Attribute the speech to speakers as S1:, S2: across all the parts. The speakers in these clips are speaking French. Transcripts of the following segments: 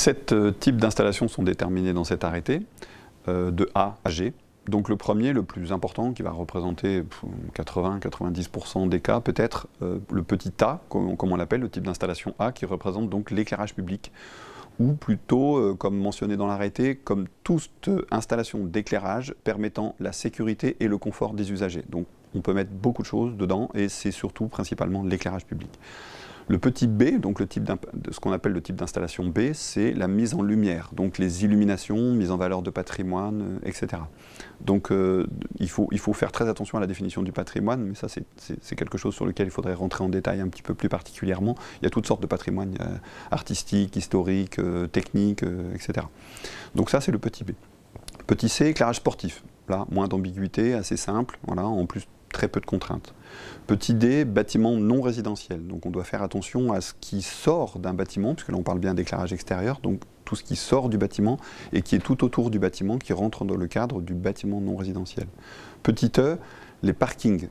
S1: Sept types d'installations sont déterminés dans cet arrêté, de A à G. Donc le premier, le plus important, qui va représenter 80-90% des cas, peut-être le petit A, comme on l'appelle, le type d'installation A, qui représente donc l'éclairage public. Ou plutôt, comme mentionné dans l'arrêté, comme toute installation d'éclairage permettant la sécurité et le confort des usagers. Donc on peut mettre beaucoup de choses dedans et c'est surtout principalement l'éclairage public. Le petit B, donc ce qu'on appelle le type d'installation B, c'est la mise en lumière, donc les illuminations, mise en valeur de patrimoine, etc. Donc il faut faire très attention à la définition du patrimoine, mais ça c'est quelque chose sur lequel il faudrait rentrer en détail un petit peu plus particulièrement. Il y a toutes sortes de patrimoine artistique, historique, technique, etc. Donc ça c'est le petit B. Petit C, éclairage sportif. Là, moins d'ambiguïté, assez simple, voilà, en plus très peu de contraintes. Petit D, bâtiment non résidentiel. Donc on doit faire attention à ce qui sort d'un bâtiment, puisque là on parle bien d'éclairage extérieur, donc tout ce qui sort du bâtiment et qui est tout autour du bâtiment, qui rentre dans le cadre du bâtiment non résidentiel. Petit E, les parkings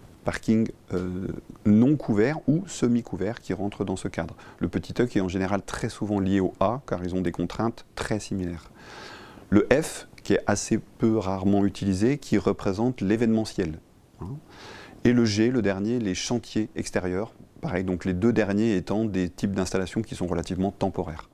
S1: non couverts ou semi-couverts qui rentrent dans ce cadre. Le petit E qui est en général très souvent lié au A, car ils ont des contraintes très similaires. Le F, qui est assez peu rarement utilisé, qui représente l'événementiel. Et le G, le dernier, les chantiers extérieurs. Pareil, donc les deux derniers étant des types d'installations qui sont relativement temporaires.